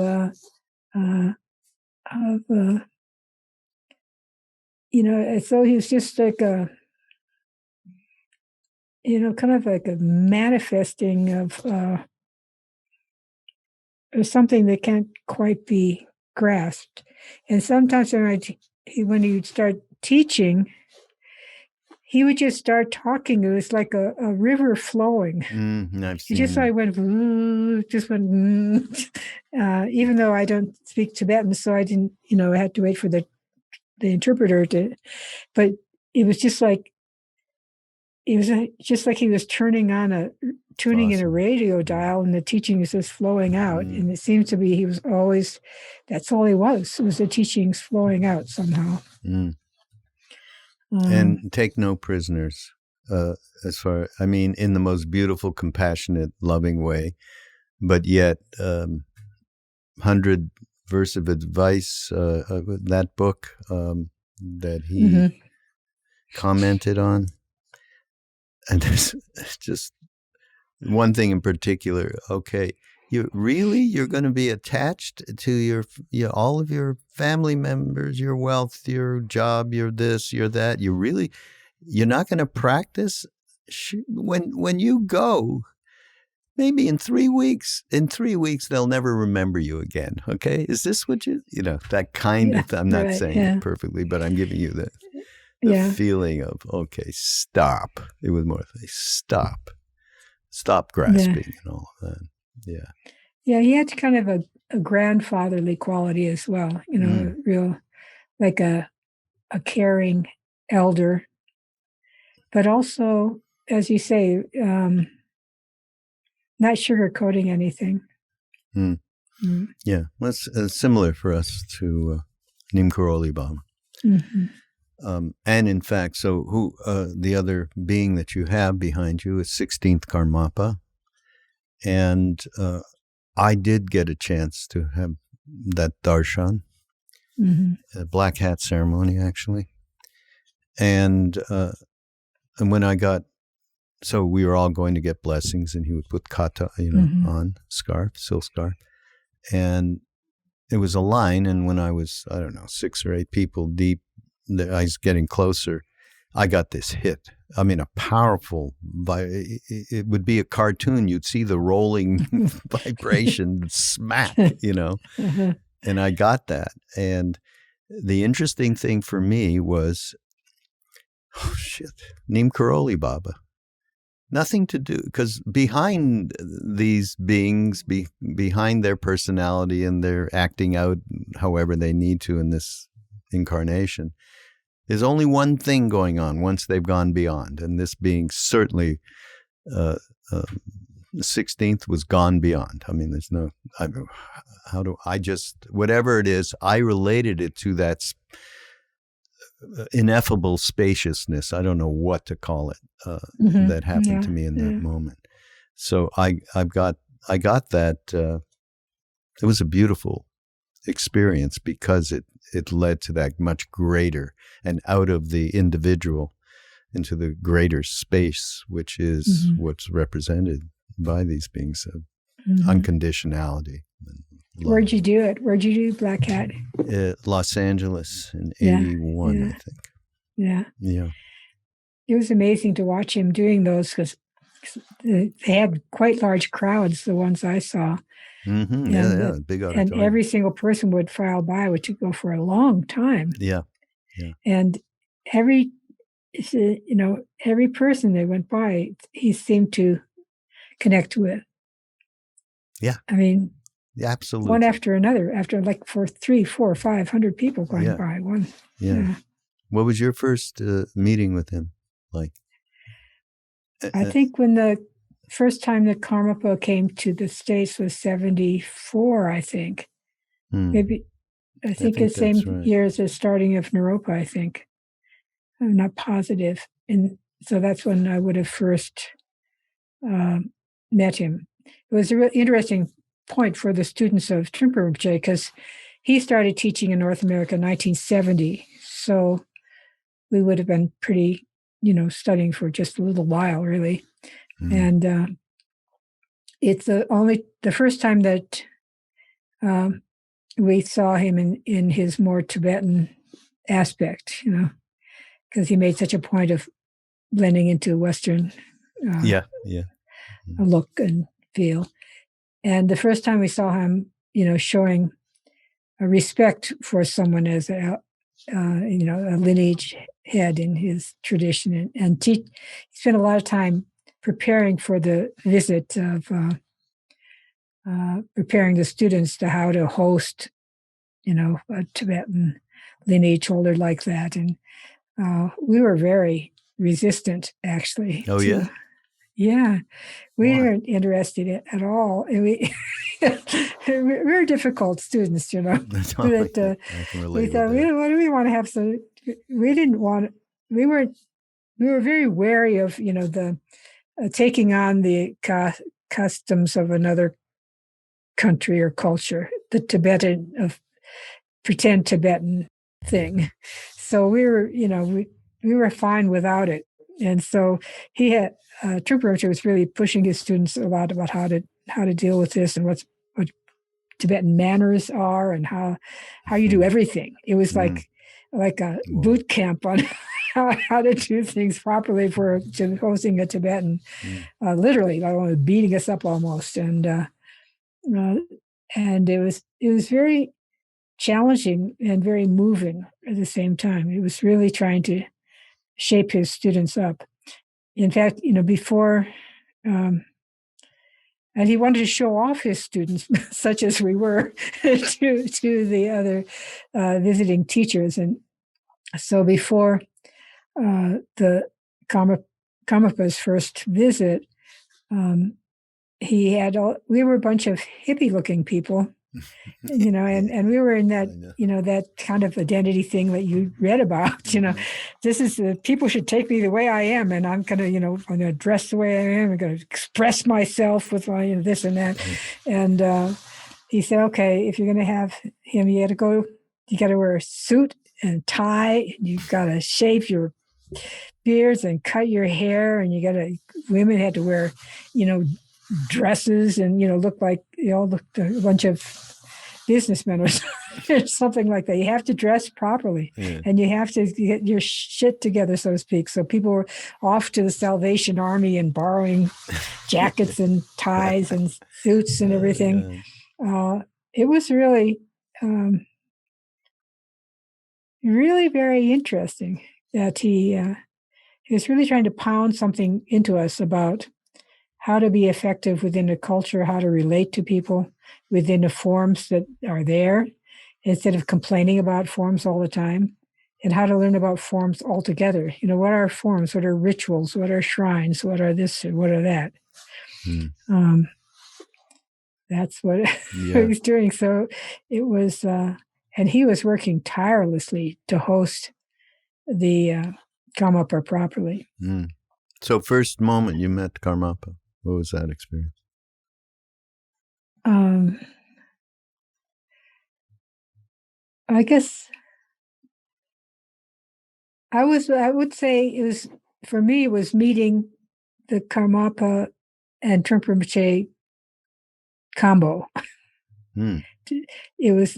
so he was just like kind of like a manifesting of something that can't quite be grasped. And sometimes when he would start teaching, he would just start talking. It was like a river flowing. He just went, even though I don't speak Tibetan, so I didn't, I had to wait for the interpreter but it was just like, he was tuning in a radio dial, and the teaching is just flowing out. And it seems to be that's all he was the teachings flowing out somehow. And take no prisoners, in the most beautiful, compassionate, loving way, but yet 100 verse of advice, that book that he commented on. And there's just one thing in particular. Okay, you're going to be attached to your all of your family members, your wealth, your job, your this, your that. You're not going to practice when you go. maybe in 3 weeks, they'll never remember you again. Okay. Is this what that kind of, I'm not saying it perfectly, but I'm giving you the feeling of, okay, stop. It was more of a stop grasping and all of that. Yeah. Yeah. He had kind of a grandfatherly quality as well, a real, like a caring elder, but also, as you say, not sugarcoating anything. Yeah, that's similar for us to Neem Karoli Baba. And in fact, so who the other being that you have behind you is 16th Karmapa, and I did get a chance to have that darshan, a black hat ceremony actually, and when I got. So we were all going to get blessings, and he would put kata, on silk scarf. And it was a line, and when I was, 6 or 8 people deep, I was getting closer, I got this hit. I mean, a powerful, it would be a cartoon. You'd see the rolling vibration smack, and I got that. And the interesting thing for me was, Neem Karoli Baba. Nothing to do, because behind these beings, behind their personality and their acting out however they need to in this incarnation, there's only one thing going on once they've gone beyond. And this being certainly, the 16th was gone beyond. I mean, there's no, whatever it is, I related it to that ineffable spaciousness. I don't know what to call it, that happened to me in that moment. So I got that. It was a beautiful experience because it led to that much greater and out of the individual into the greater space, which is what's represented by these beings of unconditionality. Where'd you do it? Where'd you do Black Hat? Los Angeles in 81, I think. Yeah. Yeah. It was amazing to watch him doing those because they had quite large crowds, the ones I saw. And, big auditorium. And every single person would file by, which would go for a long time. Yeah. And every person that went by, he seemed to connect with. Yeah. I mean, yeah, absolutely. One after another, after like 300, 400, 500 people going by. What was your first meeting with him like? I think when the first time that Karmapa came to the States was 74, I think. Maybe, I think the same year as the starting of Naropa, I think. I'm not positive. And so that's when I would have first met him. It was a really interesting point for the students of Trungpa Rinpoche because he started teaching in North America in 1970. So we would have been pretty, studying for just a little while, really. And it's the first time that we saw him in his more Tibetan aspect, because he made such a point of blending into Western look and feel. And the first time we saw him, showing a respect for someone as a lineage head in his tradition, and he spent a lot of time preparing for the visit of preparing the students to how to host, a Tibetan lineage holder like that. And we were very resistant, actually. Oh, yeah? Yeah. We weren't interested at all. And we were difficult students, I can relate we thought, what do we want to have? So we didn't want, we were very wary of, the taking on the customs of another country or culture, the Tibetan, of pretend Tibetan thing. So we were, we were fine without it. And so he had, Trungpa Rinpoche was really pushing his students a lot about how to deal with this and what Tibetan manners are and how you do everything. It was like like a boot camp on how to do things properly for hosting a Tibetan. Literally, I was beating us up almost, and it was very challenging and very moving at the same time. It was really trying to shape his students up. In fact, before, and he wanted to show off his students, such as we were, to the other visiting teachers. And so before the Karmapa's first visit, we were a bunch of hippie-looking people, and we were in that, that kind of identity thing that you read about, this is people should take me the way I am, and I'm going to, I'm going to dress the way I am. I'm going to express myself with my, this and that. And he said, okay, if you're going to have him, you got to wear a suit and tie, and you've got to shave your beards and cut your hair, and women had to wear, dresses and, look like they all looked a bunch of businessmen or something like that. You have to dress properly, and you have to get your shit together, so to speak. So people were off to the Salvation Army and borrowing jackets and ties and suits and everything. It was really, really very interesting that he was really trying to pound something into us about how to be effective within a culture, how to relate to people within the forms that are there, instead of complaining about forms all the time, and how to learn about forms altogether. What are forms? What are rituals? What are shrines? What are this? What are that? That's what he's doing. So it was, and he was working tirelessly to host the Karmapa properly. So first moment you met Karmapa, what was that experience? I guess I would say for me, it was meeting the Karmapa and Trungpa Rinpoche combo. It was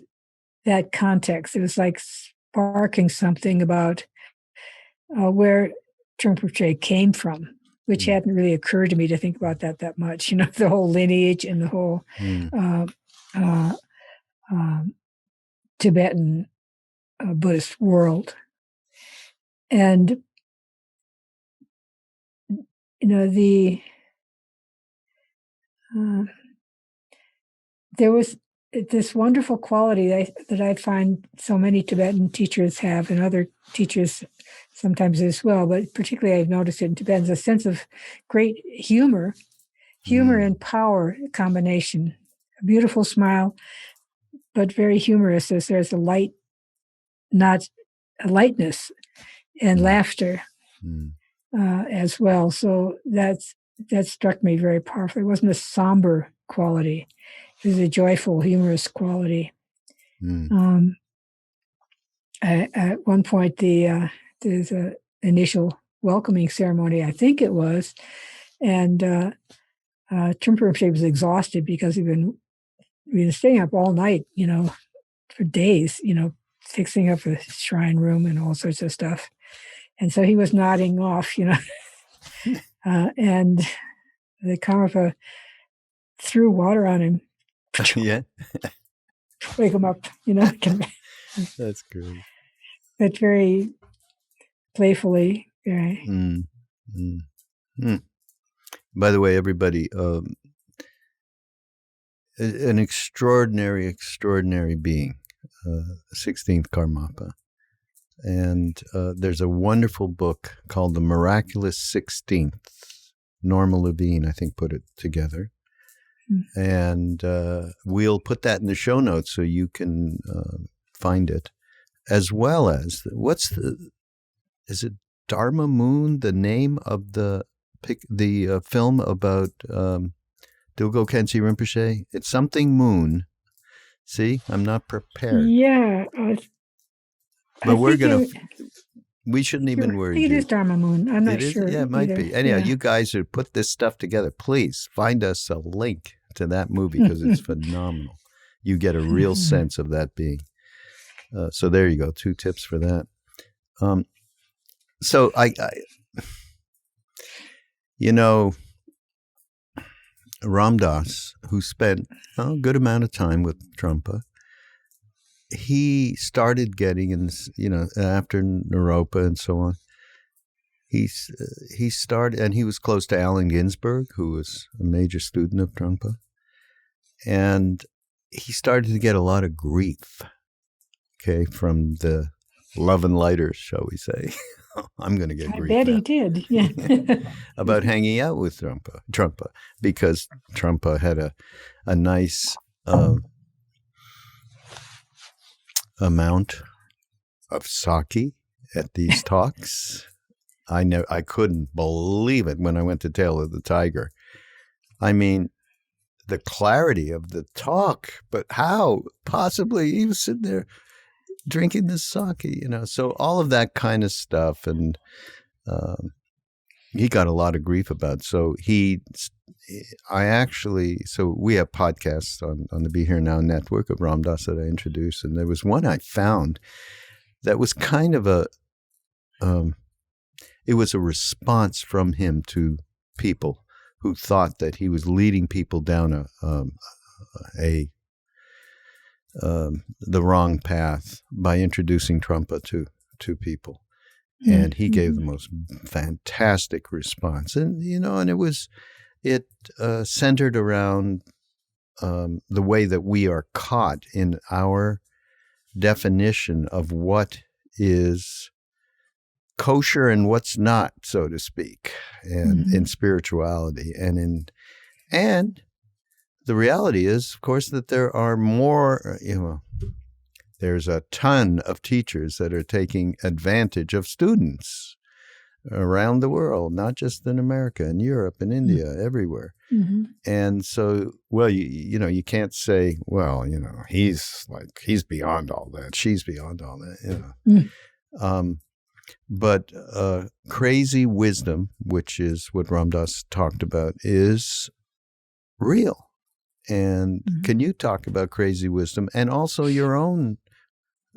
that context. It was like sparking something about where Trungpa Rinpoche came from, which hadn't really occurred to me to think about that much. The whole lineage and the whole Tibetan Buddhist world. And, there was this wonderful quality that I find so many Tibetan teachers have, and other teachers sometimes as well, but particularly I've noticed it in Tibetans, a sense of great humor and power combination. A beautiful smile, but very humorous, as there's a lightness and laughter as well. So that struck me very powerfully. It wasn't a somber quality. It was a joyful, humorous quality. At one point, there's an initial welcoming ceremony, I think it was, and Trungpa Rinpoche was exhausted because he'd been staying up all night, for days, fixing up a shrine room and all sorts of stuff. And so he was nodding off, and the Karmapa threw water on him. Yeah. Wake him up, That's great. But very playfully. Very. By the way, everybody, an extraordinary being, 16th Karmapa. And there's a wonderful book called The Miraculous 16th. Norma Levine, I think, put it together. And we'll put that in the show notes so you can find it. As well as, is it Dharma Moon, the name of the film about Dilgo Khyentse Rinpoche? It's something Moon. See, I'm not prepared. Yeah. But we shouldn't even worry. It is Dharma Moon. I'm not sure. Yeah, it might be. Anyhow, you guys who put this stuff together, please find us a link to that movie because it's phenomenal. You get a real sense of that being. So there you go, 2 tips for that. So I Ram Dass, who spent a good amount of time with Trungpa, he started getting in, after Naropa and so on. He started, and he was close to Allen Ginsberg, who was a major student of Trungpa, and he started to get a lot of grief, from the love and lighters, shall we say. I'm going to get grief. I bet he did, yeah. About hanging out with Trungpa, because Trungpa had a nice amount of sake at these talks. I couldn't believe it when I went to Tail of the Tiger. I mean, the clarity of the talk, but how possibly he was sitting there drinking this sake, so all of that kind of stuff. And he got a lot of grief about. So we have podcasts on the Be Here Now network of Ram Dass that I introduced. And there was one I found that was kind of it was a response from him to people who thought that he was leading people down the wrong path by introducing Trungpa to people. And he gave the most fantastic response. And, it centered around the way that we are caught in our definition of what is kosher and what's not, so to speak, and in spirituality. And the reality is, of course, that there are more, there's a ton of teachers that are taking advantage of students around the world, not just in America, in Europe, in India, everywhere. And so, you can't say, he's beyond all that, she's beyond all that, but crazy wisdom, which is what Ram Dass talked about, is real. And can you talk about crazy wisdom and also your own?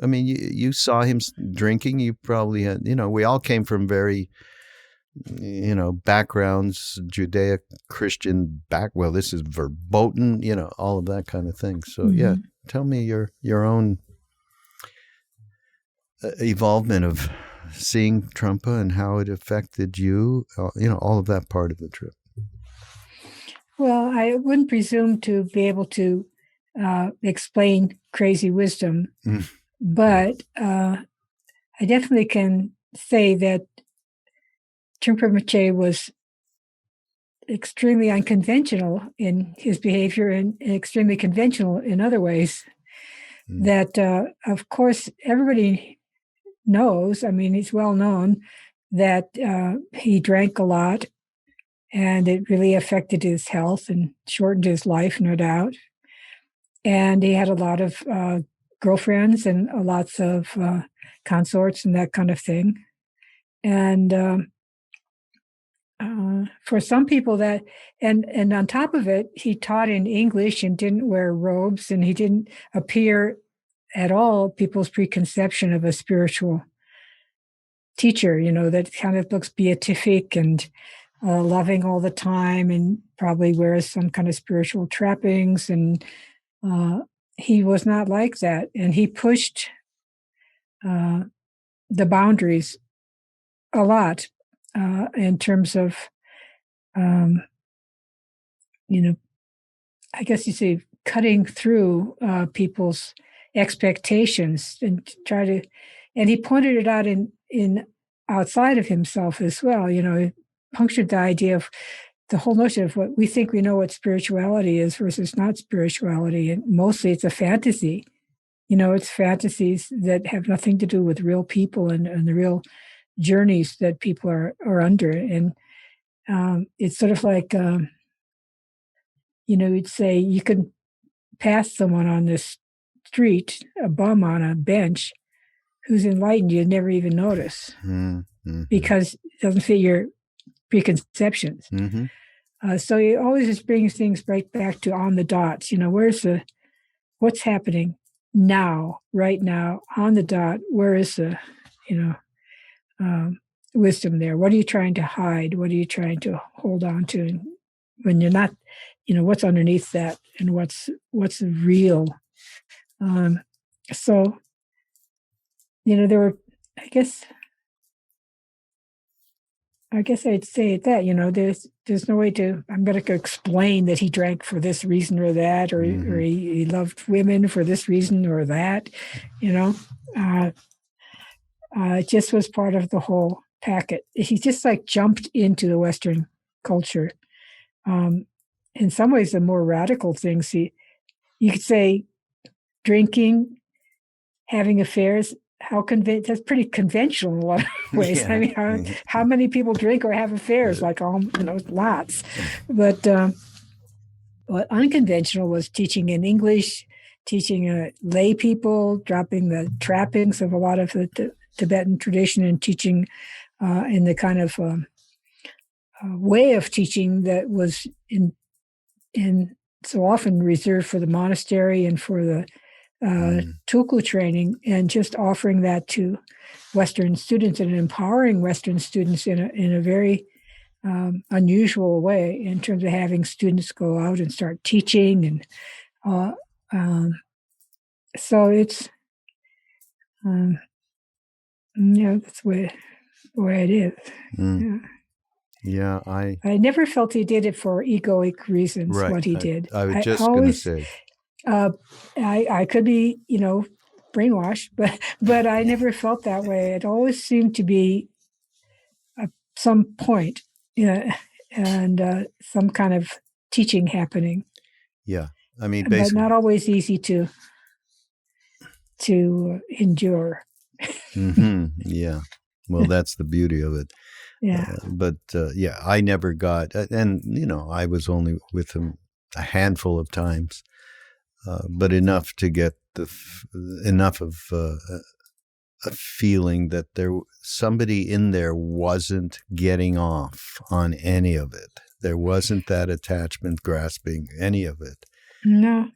I mean, you saw him drinking. You probably had, we all came from very, backgrounds, Judeo-Christian well, this is verboten, all of that kind of thing. So yeah, tell me your own evolvement of seeing Trungpa and how it affected you, all of that part of the trip. Well, I wouldn't presume to be able to explain crazy wisdom, but I definitely can say that Trungpa Rinpoche was extremely unconventional in his behavior and extremely conventional in other ways. That, of course, everybody knows, it's well known that he drank a lot, and it really affected his health and shortened his life, no doubt. And he had a lot of girlfriends and lots of consorts and that kind of thing. And for some people and on top of it, he taught in English and didn't wear robes, and he didn't appear at all people's preconception of a spiritual teacher, that kind of looks beatific and loving all the time, and probably wears some kind of spiritual trappings. And he was not like that. And he pushed the boundaries a lot in terms of, I guess you say, cutting through people's expectations and and he pointed it out in outside of himself as well. He punctured the idea of the whole notion of what we think we know what spirituality is versus not spirituality. And mostly it's a fantasy. It's fantasies that have nothing to do with real people and the real journeys that people are under. And it's sort of like, you'd say you could pass someone on this street, a bum on a bench, who's enlightened, you'd never even notice because it doesn't fit your preconceptions. So it always just brings things right back to on the dots. What's happening? now, right now, on the dot, where is the, wisdom there? What are you trying to hide? What are you trying to hold on to? And when you're not, what's underneath that and what's real. So, there were, I guess I'd say that, there's no way I'm going to explain that he drank for this reason or that, or he loved women for this reason or that, it just was part of the whole packet. He just like jumped into the Western culture. In some ways, the more radical things, you could say drinking, having affairs, that's pretty conventional in a lot of ways. Yeah. I mean, how many people drink or have affairs? Like, lots. But what unconventional was teaching in English, teaching lay people, dropping the trappings of a lot of the Tibetan tradition, and teaching in the kind of way of teaching that was in so often reserved for the monastery and for the tulku training, and just offering that to Western students and empowering Western students in a very unusual way, in terms of having students go out and start teaching. And so it's, that's the way it is. Yeah, I never felt he did it for egoic reasons, right. What he did. I was just going to say. I could be, brainwashed, but I never felt that way. It always seemed to be some point, and some kind of teaching happening. Yeah, I mean, basically, but not always easy to endure. Yeah, well, that's the beauty of it. Yeah, but I never got, and I was only with him a handful of times. But enough to get enough of a feeling that somebody in there wasn't getting off on any of it. There wasn't that attachment, grasping any of it. No.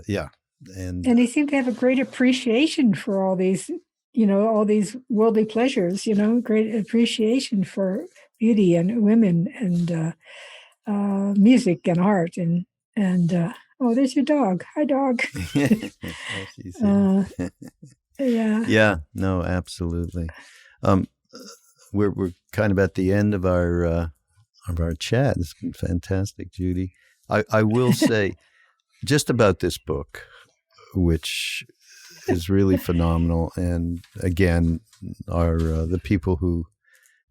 Yeah. And he seemed to have a great appreciation for all these, all these worldly pleasures, great appreciation for beauty and women and music and art and oh, there's your dog. Hi, dog. Yeah. Yeah. No, absolutely. We're kind of at the end of our chat. It's been fantastic, Judy. I will say just about this book, which is really phenomenal, and again, the people who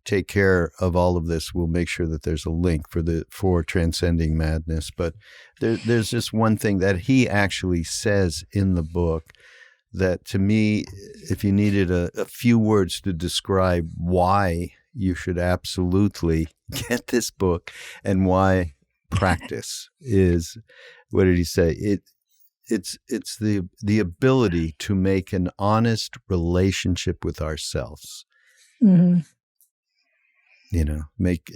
take care of all of this will make sure that there's a link for Transcending Madness. But there's just one thing that he actually says in the book that, to me, if you needed a few words to describe why you should absolutely get this book and why practice is, what did he say? It's the ability to make an honest relationship with ourselves. Mm-hmm. Make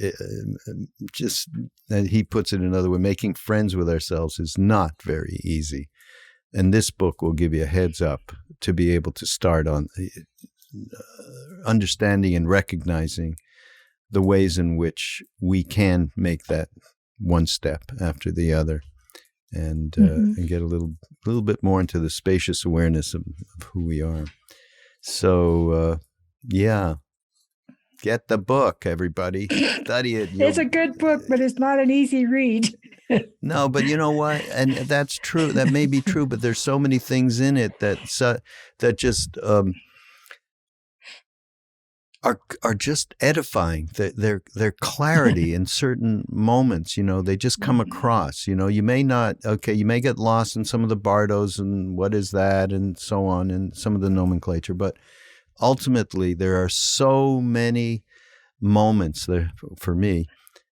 just, and he puts it another way, making friends with ourselves is not very easy. And this book will give you a heads up to be able to start on understanding and recognizing the ways in which we can make that one step after the other, and get a little bit more into the spacious awareness of who we are. So, yeah. Get the book, everybody. Study it. It's a good book, but it's not an easy read. No, but you know what? And that's true. That may be true, but there's so many things in it that just are just edifying. Their clarity in certain moments, they just come across. You may get lost in some of the Bardos and what is that and so on, and some of the nomenclature, but ultimately, there are so many moments there for me,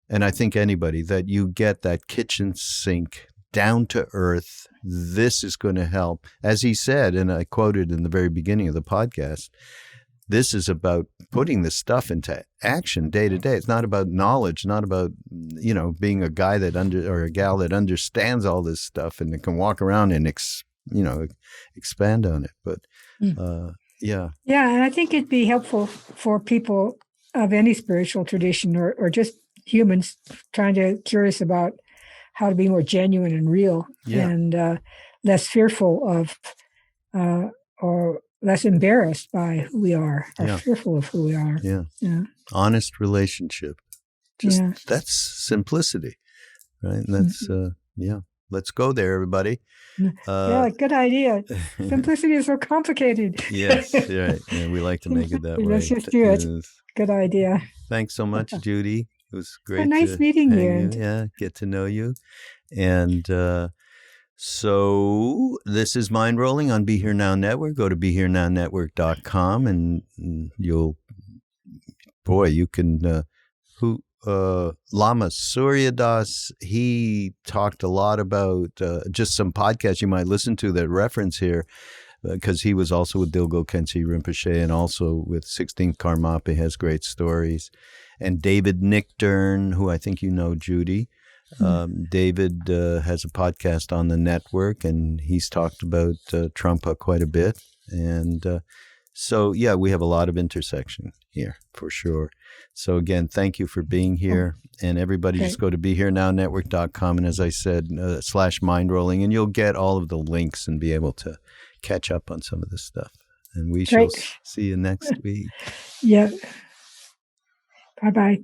and I think anybody, that you get that kitchen sink, down to earth. This is going to help. As he said, and I quoted in the very beginning of the podcast, this is about putting this stuff into action day to day. It's not about knowledge, not about, being a guy or a gal that understands all this stuff and can walk around and expand on it. But yeah. Yeah, and I think it'd be helpful for people of any spiritual tradition or just humans curious about how to be more genuine and real and less fearful of or less embarrassed by who we are or fearful of who we are. Yeah. Honest relationship. That's simplicity, right? And that's, let's go there, everybody. Good idea. Simplicity is so complicated. Yes, right. Yeah, we like to make it that way. Let's just do it. Good idea. Thanks so much, Judy. It was great. Nice meeting you. Yeah, get to know you. And so this is Mindrolling on Be Here Now Network. Go to BeHereNowNetwork.com and you can, Lama Surya Das, he talked a lot about just some podcasts you might listen to that reference here, because he was also with Dilgo Khyentse Rinpoche and also with 16th Karmapa. He has great stories. And David Nickdern, who I think you know, Judy. David has a podcast on the network, and he's talked about Trungpa quite a bit. And so, we have a lot of intersection here for sure. So again, thank you for being here. And everybody just go to BeHereNowNetwork.com. And as I said, /Mindrolling, and you'll get all of the links and be able to catch up on some of this stuff. And we shall see you next week. Yeah. Bye-bye.